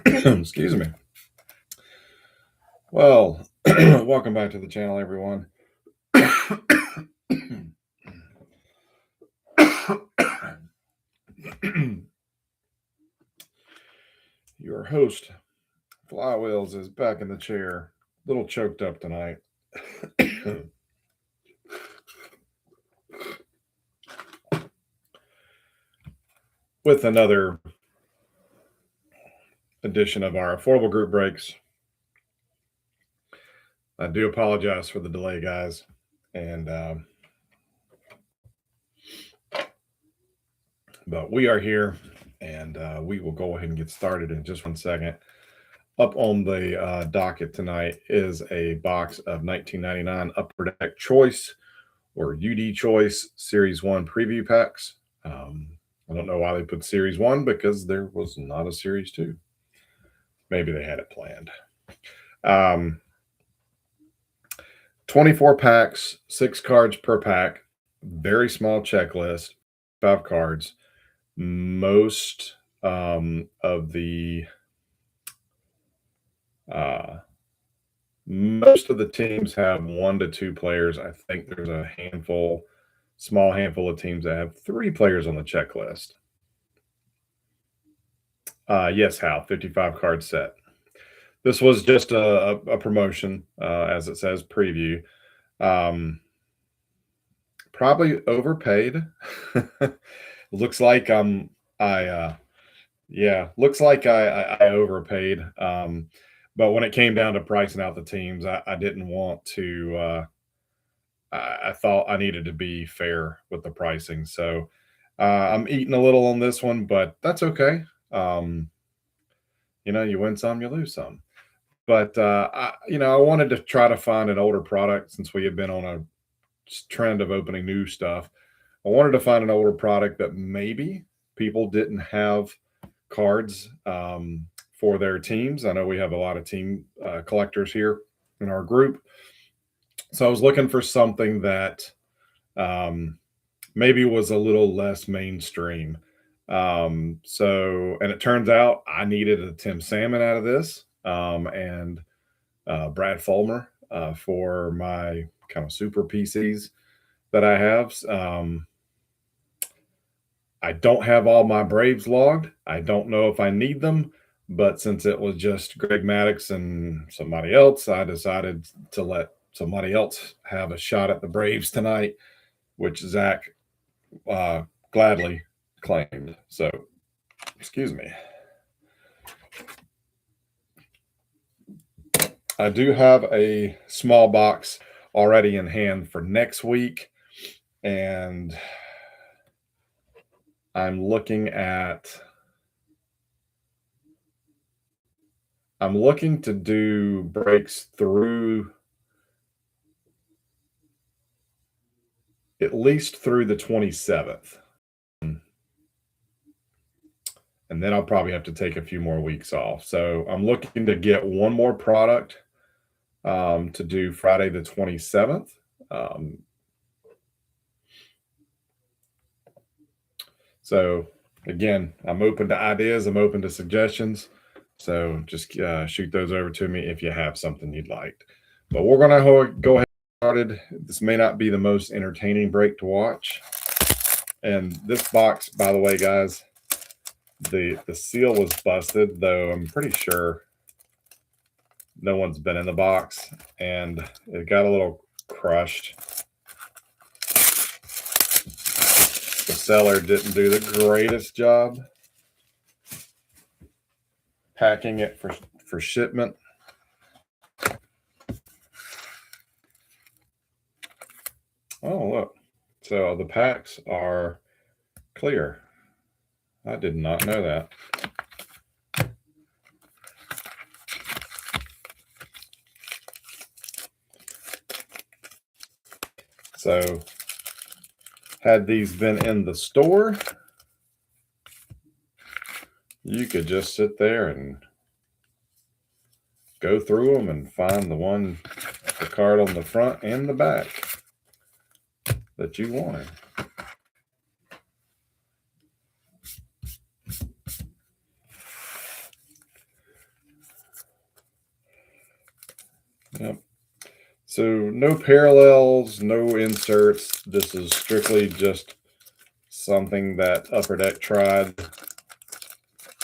Excuse me. Well, welcome back to the channel, everyone. Your host, Flywheels, is back in the chair, a little choked up tonight. With another edition of our affordable group breaks. I do apologize for the delay, guys. And but we are here, and we will go ahead and get started in just 1 second. Up on the docket tonight is a box of 1999 Upper Deck Choice or UD Choice Series 1 preview packs. I don't know why they put Series 1 because there was not a Series 2. Maybe they had it planned. 24 packs, 6 cards per pack, very small checklist, 5 cards. Most of the teams have 1 to 2 players. I think there's a small handful of teams that have 3 players on the checklist. Yes, Hal, 55 card set. This was just a promotion, as it says, preview. Probably overpaid. Looks like I overpaid. But when it came down to pricing out the teams, I didn't want to. I thought I needed to be fair with the pricing, so I'm eating a little on this one, but that's okay. You win some, you lose some. But I wanted to try to find an older product since we have been on a trend of opening new stuff. I wanted to find an older product that maybe people didn't have cards for their teams. I know we have a lot of team collectors here in our group. So I was looking for something that maybe was a little less mainstream. And it turns out I needed a Tim Salmon out of this and Brad Fulmer for my kind of super PCs that I have. I don't have all my Braves logged. I don't know if I need them, but since it was just Greg Maddux and somebody else, I decided to let somebody else have a shot at the Braves tonight, which Zach gladly claimed. So, excuse me. I do have a small box already in hand for next week, and I'm looking to do breaks through at least through the 27th. And then I'll probably have to take a few more weeks off. So I'm looking to get one more product to do Friday the 27th. So again, I'm open to ideas. I'm open to suggestions. So just shoot those over to me if you have something you'd like. But we're going to go ahead and get started. This may not be the most entertaining break to watch. And this box, by the way, guys, the seal was busted, though I'm pretty sure no one's been in the box, and it got a little crushed. The seller didn't do the greatest job packing it for shipment. Oh, look. So the packs are clear. I did not know that. So had these been in the store, you could just sit there and go through them and find the card on the front and the back that you wanted. Yep. So no parallels, no inserts. This is strictly just something that Upper Deck tried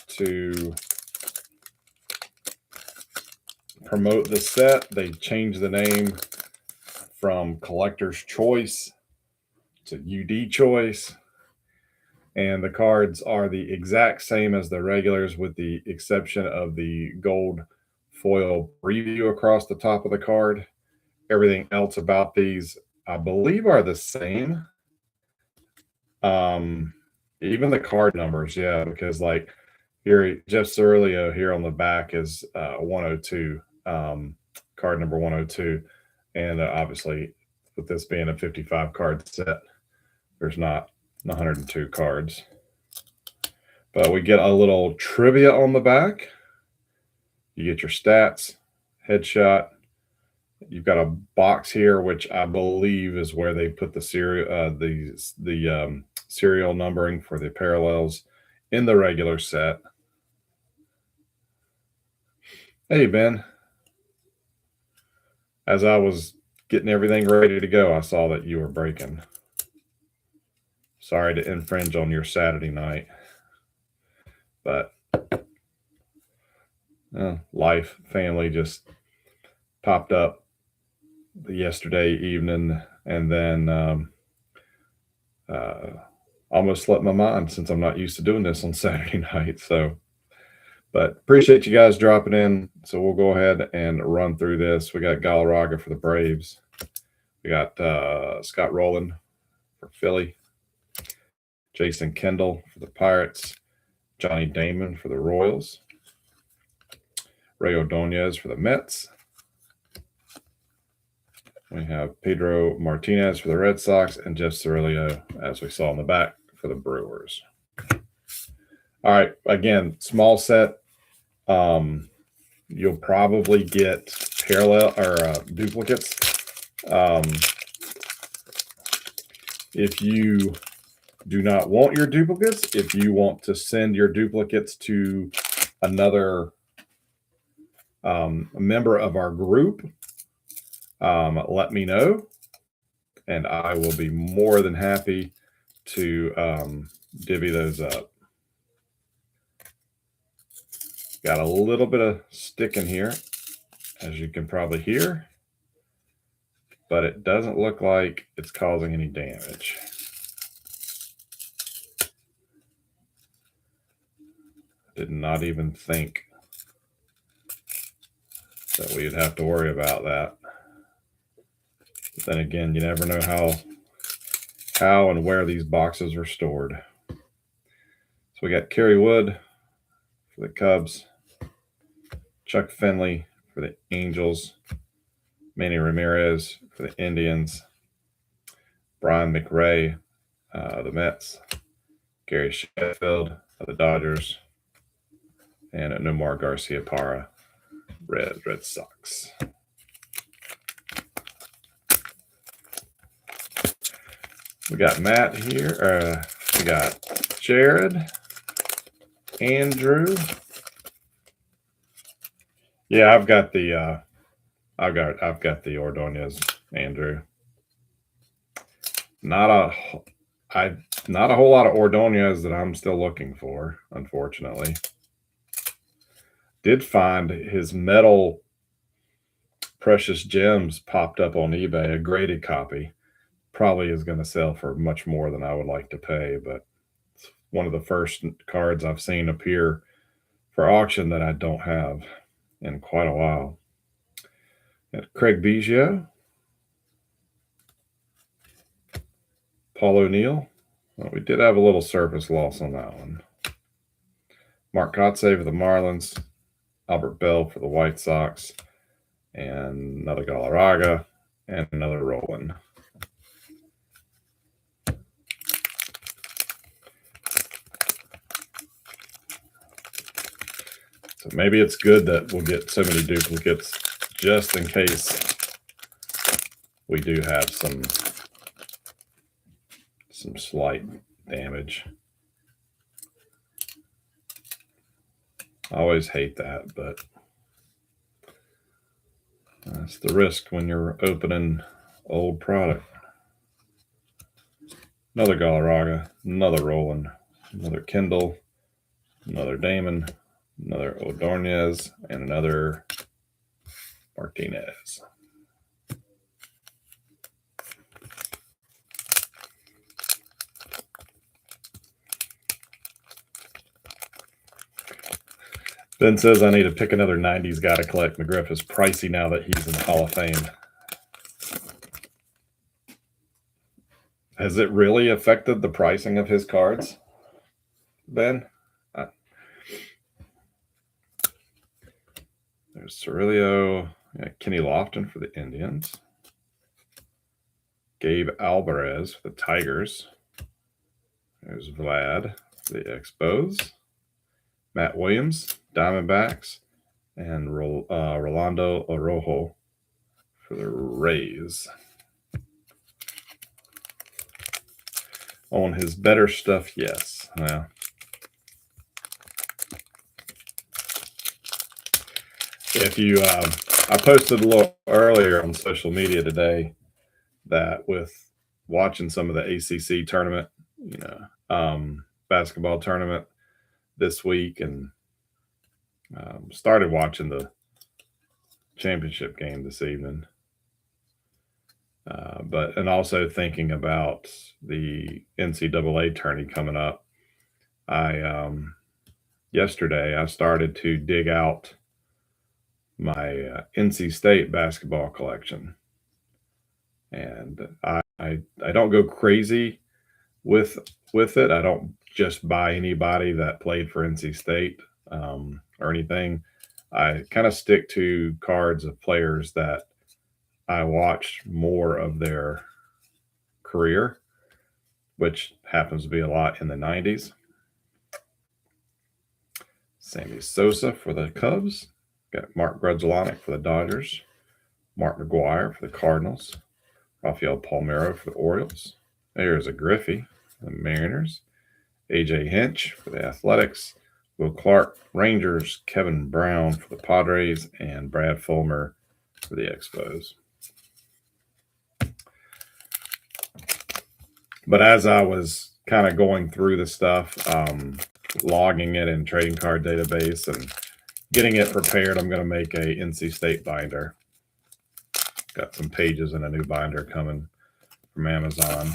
to promote the set. They changed the name from Collector's Choice to UD Choice. And the cards are the exact same as the regulars with the exception of the gold foil preview across the top of the card. Everything else about these, I believe, are the same. Even the card numbers, yeah, because like here, Jeff Cirilio here on the back is 102, card number 102. And obviously, with this being a 55 card set, there's not 102 cards. But we get a little trivia on the back. You get your stats, headshot. You've got a box here, which I believe is where they put the serial numbering for the parallels in the regular set. Hey, Ben. As I was getting everything ready to go, I saw that you were breaking. Sorry to infringe on your Saturday night, but life, family just popped up yesterday evening, and then almost slipped my mind since I'm not used to doing this on Saturday night. So, but appreciate you guys dropping in. So we'll go ahead and run through this. We got Galarraga for the Braves. We got Scott Rowland for Philly. Jason Kendall for the Pirates. Johnny Damon for the Royals. Ray Ordonez for the Mets. We have Pedro Martinez for the Red Sox and Jeff Cirilio, as we saw in the back, for the Brewers. All right, again, small set. You'll probably get parallel or duplicates. If you do not want your duplicates, if you want to send your duplicates to another member of our group, let me know, and I will be more than happy to divvy those up. Got a little bit of stick in here, as you can probably hear, but it doesn't look like it's causing any damage. Did not even think that we'd have to worry about that. But then again, you never know how and where these boxes are stored. So we got Kerry Wood for the Cubs, Chuck Finley for the Angels, Manny Ramirez for the Indians, Brian McRae, the Mets, Gary Sheffield of the Dodgers, and Nomar Garciaparra, Red Sox. We got Matt here. We got Jared, Andrew. Yeah, I've got the Ordonez, Andrew. Not a whole lot of Ordonez that I'm still looking for, unfortunately. Did find his metal Precious Gems popped up on eBay, a graded copy. Probably is going to sell for much more than I would like to pay, but it's one of the first cards I've seen appear for auction that I don't have in quite a while. Got Craig Biggio, Paul O'Neill. Well, we did have a little surface loss on that one. Mark Kotsay for the Marlins, Albert Bell for the White Sox, and another Galarraga, and another Rowland. So maybe it's good that we'll get so many duplicates just in case we do have some slight damage. I always hate that, but That's the risk when you're opening old product. Another Galarraga, another Roland, another Kendall, another Damon, another Ordonez, and another Martinez. Ben says I need to pick another 90s guy to collect. McGriff is pricey now that he's in the Hall of Fame. Has it really affected the pricing of his cards, Ben? There's Cirillo, Kenny Lofton for the Indians. Gabe Alvarez for the Tigers. There's Vlad for the Expos. Matt Williams, Diamondbacks. And Rolando Araujo for the Rays. On his better stuff, yes. Well, if you, I posted a little earlier on social media today that with watching some of the ACC tournament, basketball tournament this week, and started watching the championship game this evening. And also thinking about the NCAA tourney coming up. Yesterday I started to dig out my NC State basketball collection, and I don't go crazy with it. I don't just buy anybody that played for NC State or anything. I kind of stick to cards of players that I watched more of their career, which happens to be a lot in the 90s. Sammy Sosa for the Cubs. Got Mark Grudzielanek for the Dodgers. Mark McGwire for the Cardinals. Rafael Palmeiro for the Orioles. There's a Griffey for the Mariners. AJ Hinch for the Athletics. Will Clark, Rangers. Kevin Brown for the Padres. And Brad Fulmer for the Expos. But as I was kind of going through the stuff, logging it in trading card database and getting it prepared, I'm going to make a NC State binder. Got some pages in a new binder coming from Amazon.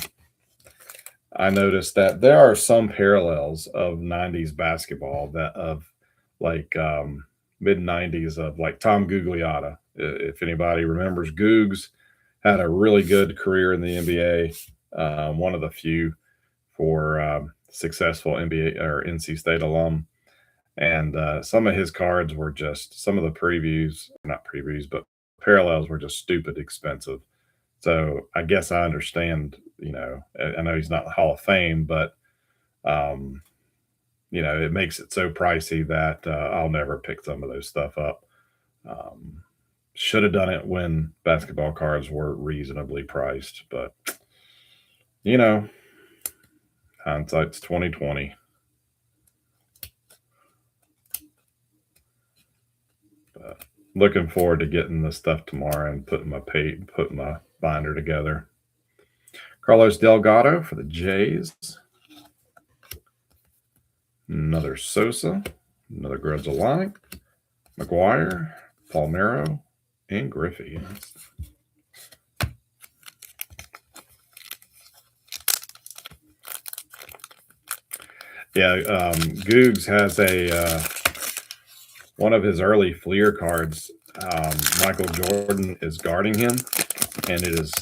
I noticed that there are some parallels of 90s basketball that of like mid 90s of like Tom Gugliotta. If anybody remembers, Googs had a really good career in the NBA. One of the few for successful NBA or NC State alum. And some of his cards were just, some of the previews, not previews, but parallels were just stupid expensive. So I guess I understand, I know he's not in the Hall of Fame, but, it makes it so pricey that I'll never pick some of those stuff up. Should have done it when basketball cards were reasonably priced, but hindsight's 2020. But looking forward to getting the stuff tomorrow and putting my binder together. Carlos Delgado for the Jays. Another Sosa, another Grudzielanek, McGwire, Palmeiro, and Griffey. Yeah, Googs has one of his early Fleer cards. Michael Jordan is guarding him, and it's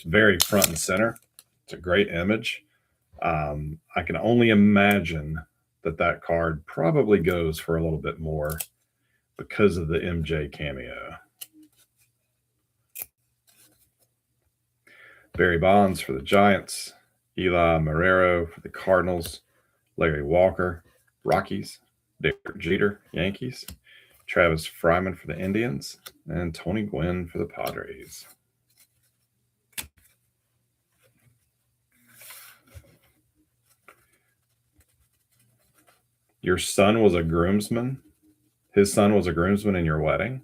very front and center. It's a great image. I can only imagine that card probably goes for a little bit more because of the MJ cameo. Barry Bonds for the Giants. Eli Marrero for the Cardinals. Larry Walker, Rockies. Derek Jeter, Yankees. Travis Fryman for the Indians. And Tony Gwynn for the Padres. Your son was a groomsman? His son was a groomsman in your wedding?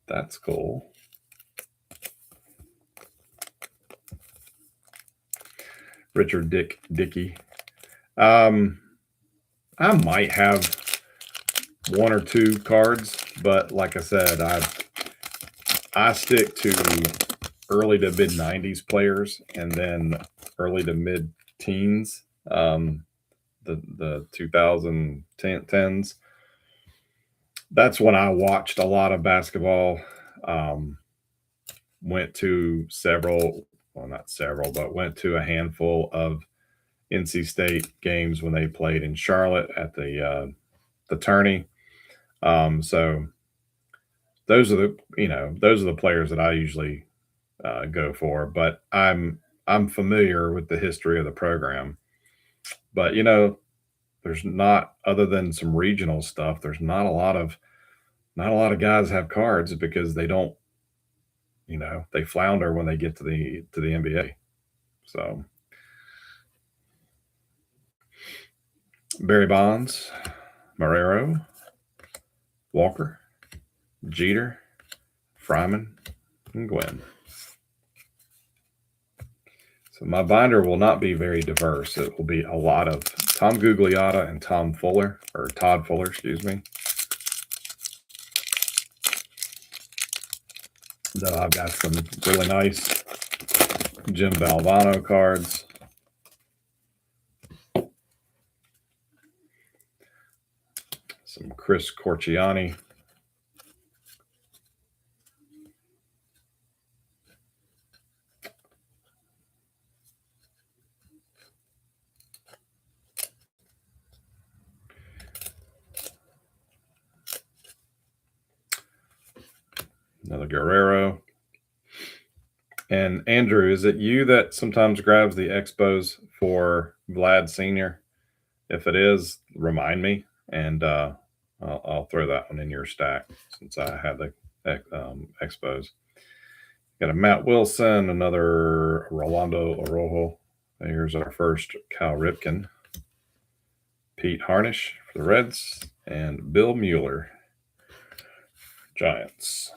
That's cool. Richard Dickey. I might have one or two cards, but like I said, I stick to early to mid 90s players and then early to mid teens, the 2010s. That's when I watched a lot of basketball. Went to several, well, not several, but went to a handful of NC State games when they played in Charlotte at the tourney. So those are the players that I usually go for. But I'm familiar with the history of the program. But there's not, other than some regional stuff, there's not a lot of guys have cards because they don't, they flounder when they get to the NBA. So Barry Bonds, Marrero, Walker, Jeter, Fryman, and Gwynn. So my binder will not be very diverse. It will be a lot of Tom Gugliotta and Todd Fuller, excuse me. Though I've got some really nice Jim Valvano cards. Some Chris Corchiani. Another Guerrero. And Andrew, is it you that sometimes grabs the expos for Vlad Sr.? If it is, remind me, and I'll throw that one in your stack since I have the expos. Got a Matt Wilson, another Rolando Araujo. Here's our first Cal Ripken. Pete Harnish for the Reds, and Bill Mueller, Giants.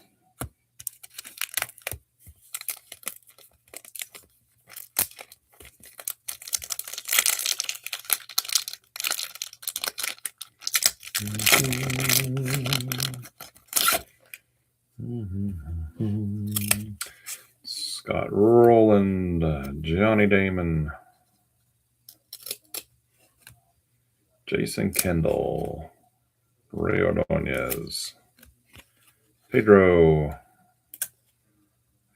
Scott Rowland, Johnny Damon, Jason Kendall, Ray Ordonez, Pedro,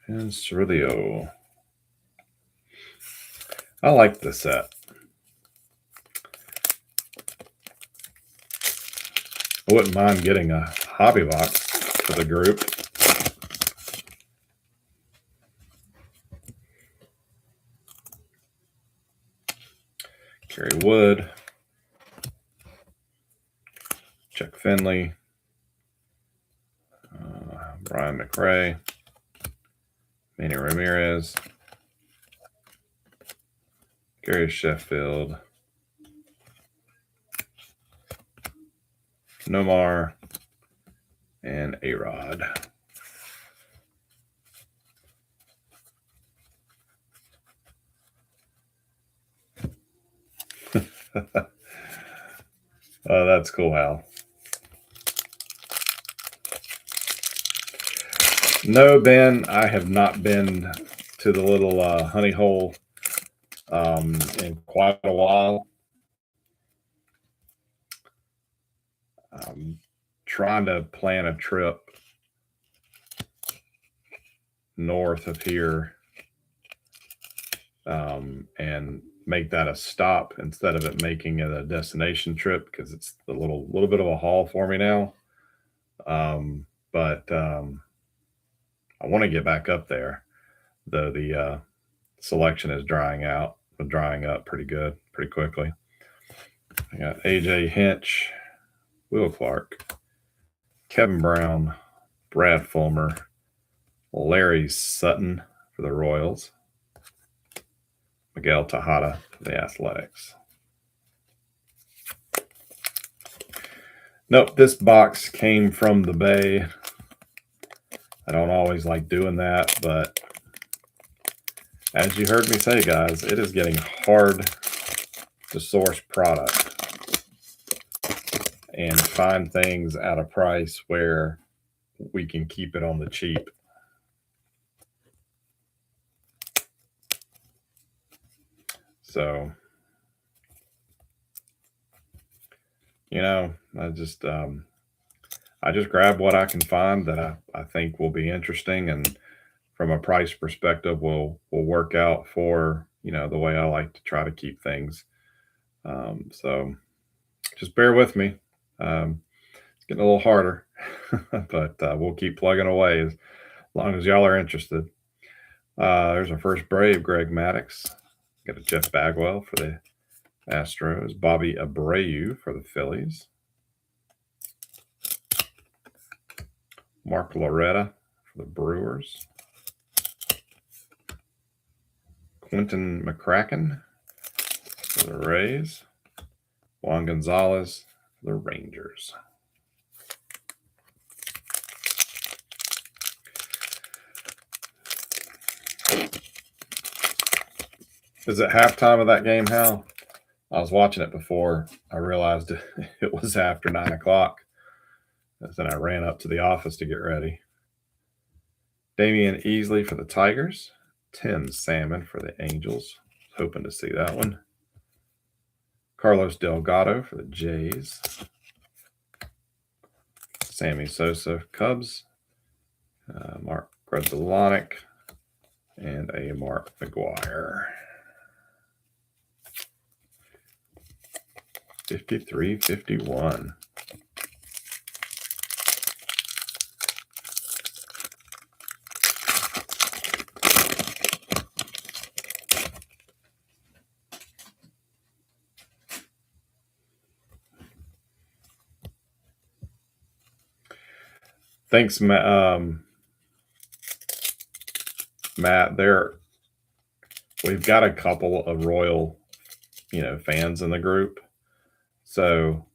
and Cirillo. I like this set. I wouldn't mind getting a hobby box for the group. Kerry Wood, Chuck Finley, Brian McRae, Manny Ramirez, Gary Sheffield, Nomar, and A-Rod. Oh, that's cool, Hal. No, Ben, I have not been to the little honey hole in quite a while. I'm trying to plan a trip north of here and make that a stop instead of it making it a destination trip, because it's a little bit of a haul for me now. But I want to get back up there, though the selection is drying up pretty quickly. I got AJ Hinch, Will Clark, Kevin Brown, Brad Fulmer, Larry Sutton for the Royals, Miguel Tejada for the Athletics. Nope, this box came from the Bay. I don't always like doing that, but as you heard me say, guys, it is getting hard to source product and find things at a price where we can keep it on the cheap. So, you know, I just grab what I can find that I think will be interesting, and from a price perspective will work out for, you know, the way I like to try to keep things. So just bear with me. It's getting a little harder, but we'll keep plugging away as long as y'all are interested. There's our first Brave, Greg Maddux. Got a Jeff Bagwell for the Astros, Bobby Abreu for the Phillies, Mark Loretta for the Brewers, Quentin McCracken for the Rays, Juan Gonzalez for the Rangers. Is it halftime of that game, Hal? I was watching it before I realized it was after 9 o'clock. Then I ran up to the office to get ready. Damian Easley for the Tigers, Tim Salmon for the Angels. Hoping to see that one. Carlos Delgado for the Jays. Sammy Sosa, Cubs. Mark Grudzielanek, and a Mark McGuire. 53-51. Thanks, Matt. We've got a couple of Royal, fans in the group. So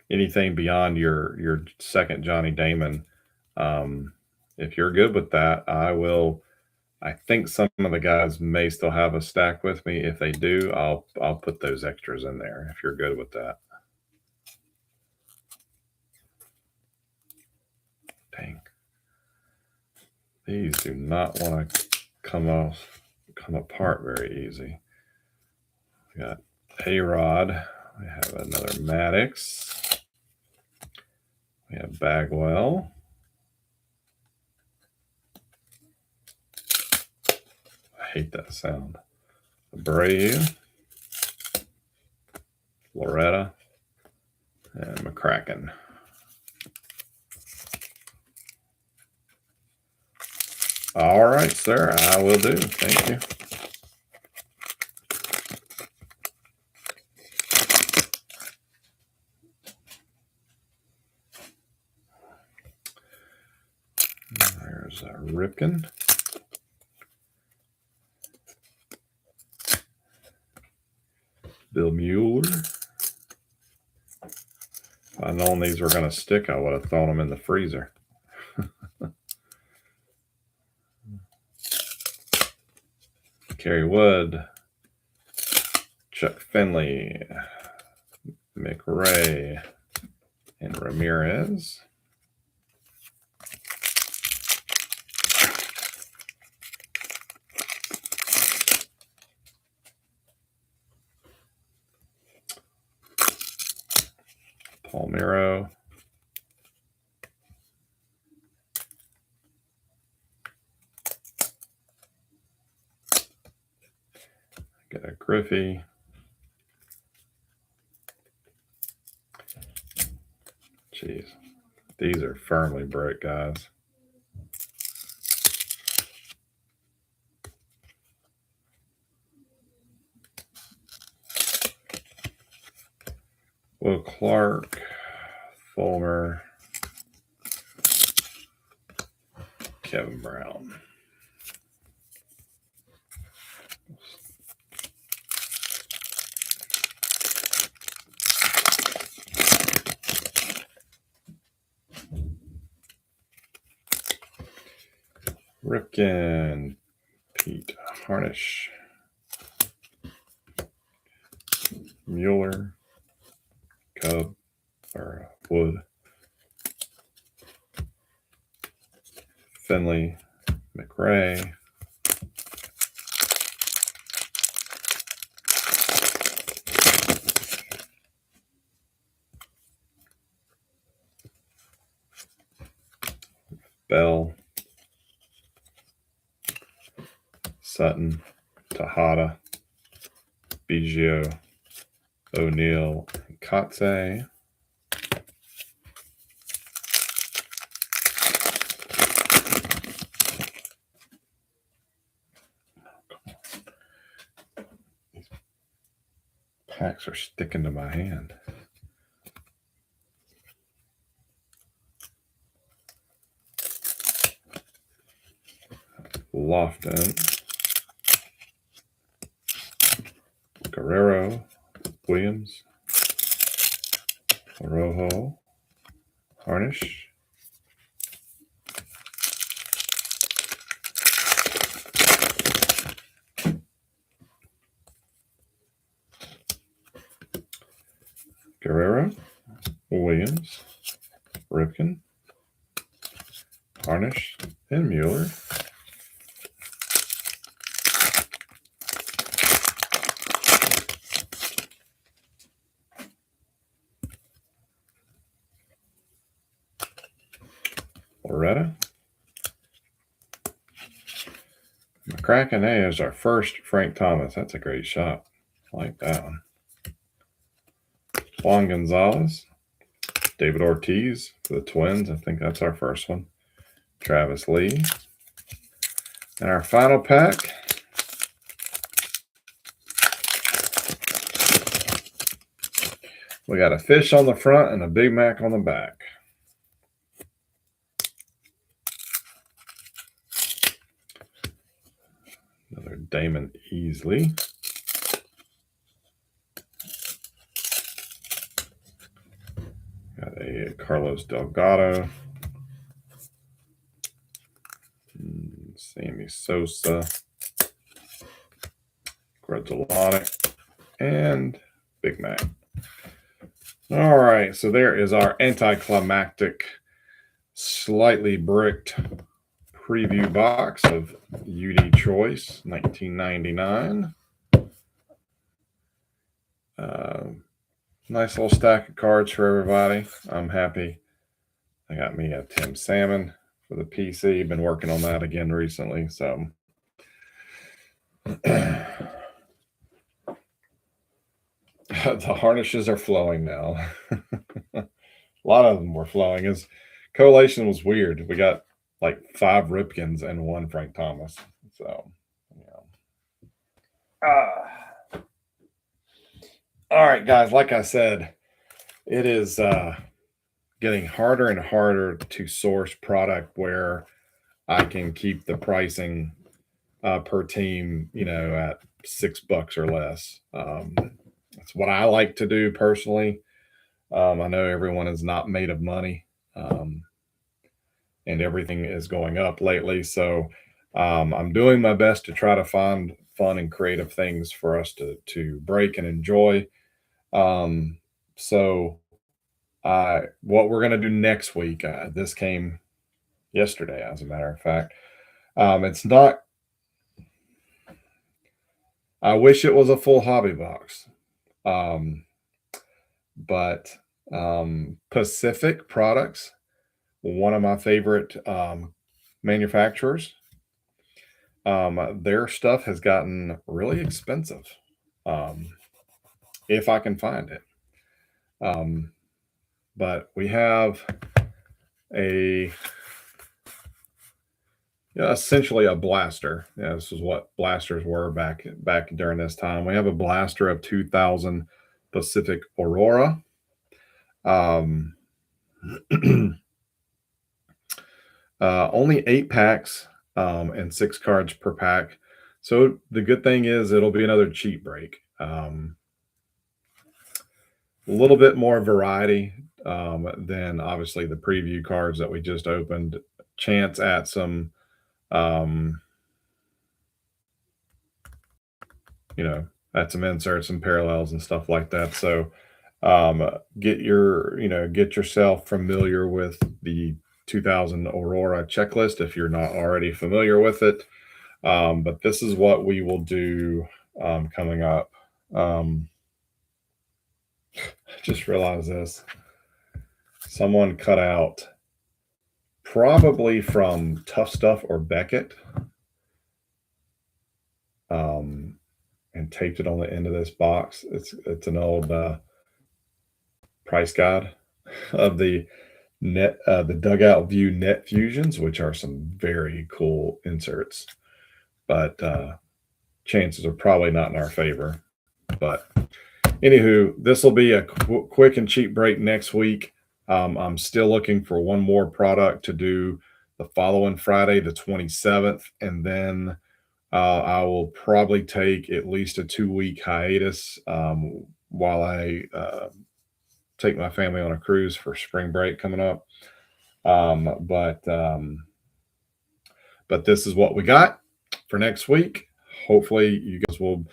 anything beyond your second Johnny Damon, if you're good with that, I think some of the guys may still have a stack with me. If they do, I'll put those extras in there if you're good with that. Dang. These do not want to come apart very easy. We got A-Rod. We have another Maddux. We have Bagwell. I hate that sound. Abreu. Loretta. And McCracken. All right, sir. I will do. Thank you. There's Ripken. Bill Mueller. If I'd known these were going to stick, I would have thrown them in the freezer. Kerry Wood, Chuck Finley, McRae, and Ramirez. Palmeiro. Got a Griffey. Jeez. These are firmly broke, guys. Will Clark, Fulmer, Kevin Brown. Ripken, Pete Harnish, Mueller, Cub, or Wood, Finley, McRae, Bell, Sutton, Tejada, Biggio, O'Neill, Kotze, these packs are sticking to my hand. Lofton, Guerrero, Williams, Rojo, Harnish, Guerrero, Williams, Ripken, Harnish, and Mueller. Loretta. McCracken A is our first Frank Thomas. That's a great shot. I like that one. Juan Gonzalez. David Ortiz for the Twins. I think that's our first one. Travis Lee. And our final pack. We got a fish on the front and a Big Mac on the back. Another Damon Easley. Got a Carlos Delgado. Sammy Sosa. Grudzielanek. And Big Mac. All right, so there is our anticlimactic, slightly bricked preview box of UD Choice 1999. Nice little stack of cards for everybody. I'm happy. I got me a Tim Salmon for the PC. Been working on that again recently, so the Harnishes are flowing now. A lot of them were flowing. His collation was weird. We got like 5 Ripkens and 1 Frank Thomas. So, all right, guys. Like I said, it is getting harder and harder to source product where I can keep the pricing per team, at $6 or less. That's what I like to do personally. I know everyone is not made of money, and everything is going up lately. So I'm doing my best to try to find fun and creative things for us to break and enjoy. So what we're going to do next week, this came yesterday, as a matter of fact. It's not, I wish it was a full hobby box. But Pacific Products, one of my favorite manufacturers, their stuff has gotten really expensive, if I can find it. But we have essentially a blaster. Yeah, this is what blasters were back during this time. We have a blaster of 2000 Pacific Aurora. Only 8 packs and 6 cards per pack. So the good thing is it'll be another cheap break. A little bit more variety than obviously the preview cards that we just opened. Chance at some um, add some inserts and parallels and stuff like that. So get yourself familiar with the 2000 Aurora checklist if you're not already familiar with it. But this is what we will do coming up. Just realized this. Someone cut out, probably from Tough Stuff or Beckett, and taped it on the end of this box. It's an old price guide of the Dugout View Net Fusions, which are some very cool inserts, but chances are probably not in our favor. But anywho, this will be a quick and cheap break next week. I'm still looking for one more product to do the following Friday, the 27th, and then I will probably take at least a 2-week hiatus while I take my family on a cruise for spring break coming up. But this is what we got for next week. Hopefully, you guys will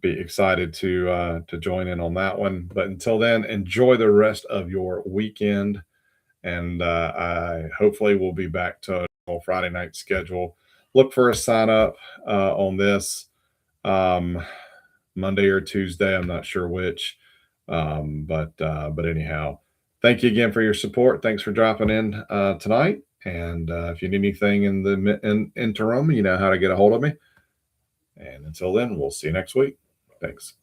be excited to join in on that one. But until then, enjoy the rest of your weekend, and I hopefully will be back to a Friday night schedule. Look for a sign up on this Monday or Tuesday. I'm not sure which, but anyhow, thank you again for your support. Thanks for dropping in tonight. And if you need anything in the interim, you know how to get a hold of me. And until then, we'll see you next week. Thanks.